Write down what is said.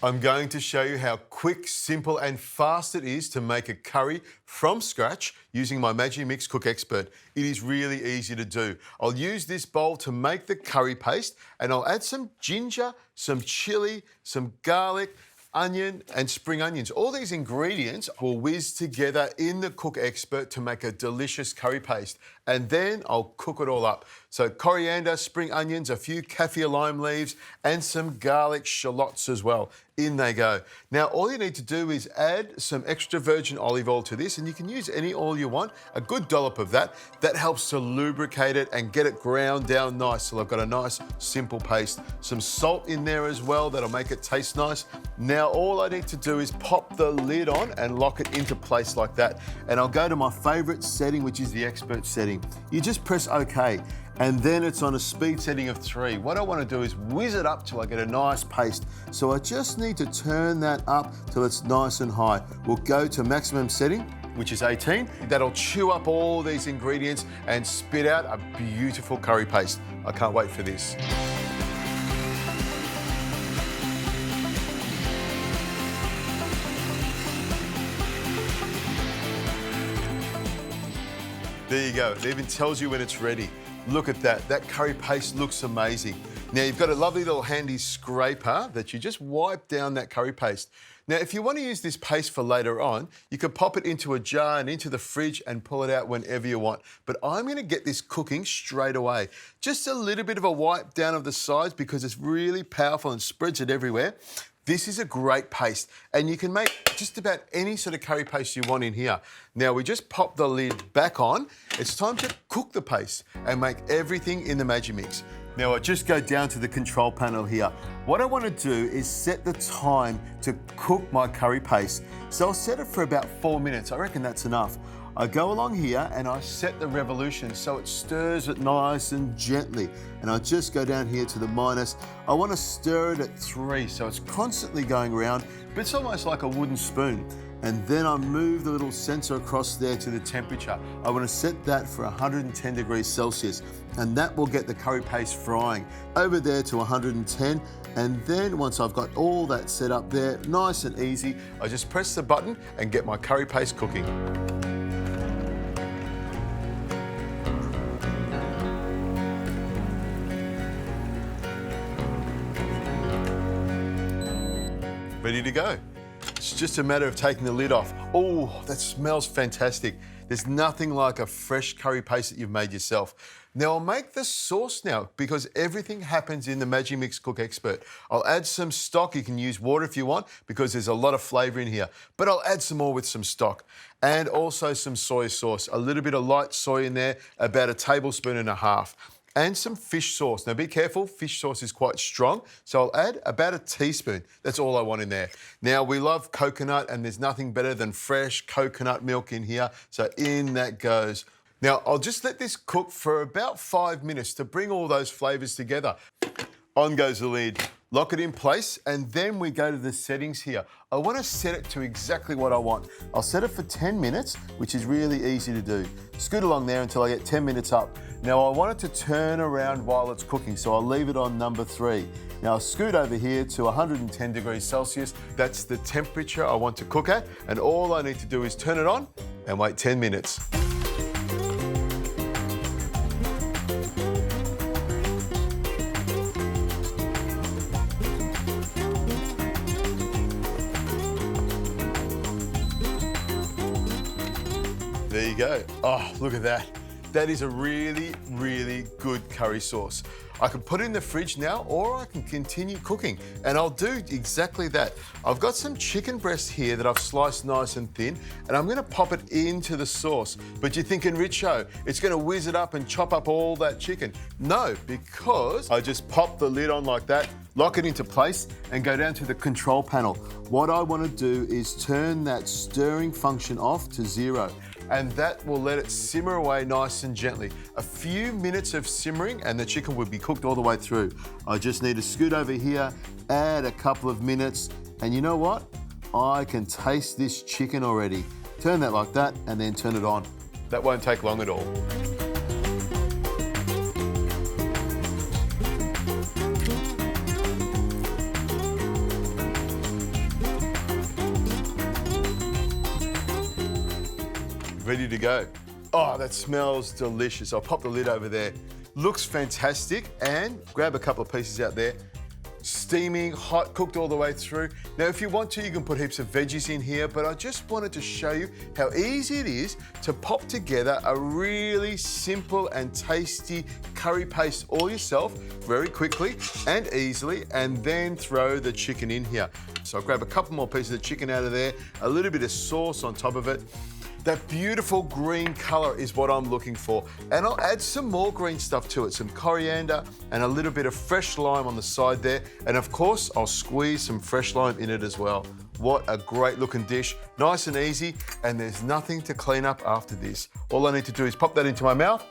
I'm going to show you how quick, simple and fast it is to make a curry from scratch using my Magimix Cook Expert. It is really easy to do. I'll use this bowl to make the curry paste and I'll add some ginger, some chilli, some garlic, onion and spring onions. All these ingredients will whiz together in the Cook Expert to make a delicious curry paste. And then I'll cook it all up. So coriander, spring onions, a few kaffir lime leaves and some garlic shallots as well. In they go. Now all you need to do is add some extra virgin olive oil to this, and you can use any oil you want, a good dollop of that. That helps to lubricate it and get it ground down nice. So I've got a nice simple paste. Some salt in there as well, that'll make it taste nice. Now all I need to do is pop the lid on and lock it into place like that. And I'll go to my favorite setting, which is the expert setting. You just press OK. And then it's on a speed setting of 3. What I want to do is whiz it up till I get a nice paste. So I just need to turn that up till it's nice and high. We'll go to maximum setting, which is 18. That'll chew up all these ingredients and spit out a beautiful curry paste. I can't wait for this. There you go. It even tells you when it's ready. Look at that. That curry paste looks amazing. Now you've got a lovely little handy scraper that you just wipe down that curry paste. Now if you want to use this paste for later on, you can pop it into a jar and into the fridge and pull it out whenever you want. But I'm going to get this cooking straight away. Just a little bit of a wipe down of the sides because it's really powerful and spreads it everywhere. This is a great paste and you can make just about any sort of curry paste you want in here. Now we just pop the lid back on. It's time to cook the paste and make everything in the Magimix. Now I just go down to the control panel here. What I want to do is set the time to cook my curry paste. So I'll set it for about 4 minutes. I reckon that's enough. I go along here and I set the revolution so it stirs it nice and gently. And I just go down here to the minus. I want to stir it at 3 so it's constantly going around, but it's almost like a wooden spoon. And then I move the little sensor across there to the temperature. I want to set that for 110 degrees Celsius, and that will get the curry paste frying. Over there to 110, and then once I've got all that set up there, nice and easy, I just press the button and get my curry paste cooking. Ready to go. It's just a matter of taking the lid off. Oh, that smells fantastic. There's nothing like a fresh curry paste that you've made yourself. Now I'll make the sauce now because everything happens in the Magimix Cook Expert. I'll add some stock. You can use water if you want because there's a lot of flavour in here. But I'll add some more with some stock. And also some soy sauce. A little bit of light soy in there, about 1.5 tablespoons. And some fish sauce. Now be careful, fish sauce is quite strong, so I'll add about 1 teaspoon. That's all I want in there. Now we love coconut and there's nothing better than fresh coconut milk in here, so in that goes. Now I'll just let this cook for about 5 minutes to bring all those flavours together. On goes the lid. Lock it in place and then we go to the settings here. I want to set it to exactly what I want. I'll set it for 10 minutes, which is really easy to do. Scoot along there until I get 10 minutes up. Now I want it to turn around while it's cooking, so I'll leave it on number 3. Now I'll scoot over here to 110 degrees Celsius. That's the temperature I want to cook at, and all I need to do is turn it on and wait 10 minutes. There you go. Oh, look at that. That is a really, really good curry sauce. I can put it in the fridge now or I can continue cooking and I'll do exactly that. I've got some chicken breast here that I've sliced nice and thin and I'm going to pop it into the sauce. But you're thinking, Richo, it's going to whiz it up and chop up all that chicken. No, because I just pop the lid on like that, lock it into place and go down to the control panel. What I want to do is turn that stirring function off to 0. And that will let it simmer away nice and gently. A few minutes of simmering and the chicken will be cooked all the way through. I just need to scoot over here, add a couple of minutes, and you know what? I can taste this chicken already. Turn that like that and then turn it on. That won't take long at all. ready to go. Oh, that smells delicious. I'll pop the lid over there. Looks fantastic, and grab a couple of pieces out there. Steaming, hot, cooked all the way through. Now, if you want to, you can put heaps of veggies in here, but I just wanted to show you how easy it is to pop together a really simple and tasty curry paste all yourself very quickly and easily, and then throw the chicken in here. So I'll grab a couple more pieces of chicken out of there, a little bit of sauce on top of it. That beautiful green colour is what I'm looking for. And I'll add some more green stuff to it, some coriander and a little bit of fresh lime on the side there. And of course, I'll squeeze some fresh lime in it as well. What a great looking dish, nice and easy, and there's nothing to clean up after this. All I need to do is pop that into my mouth.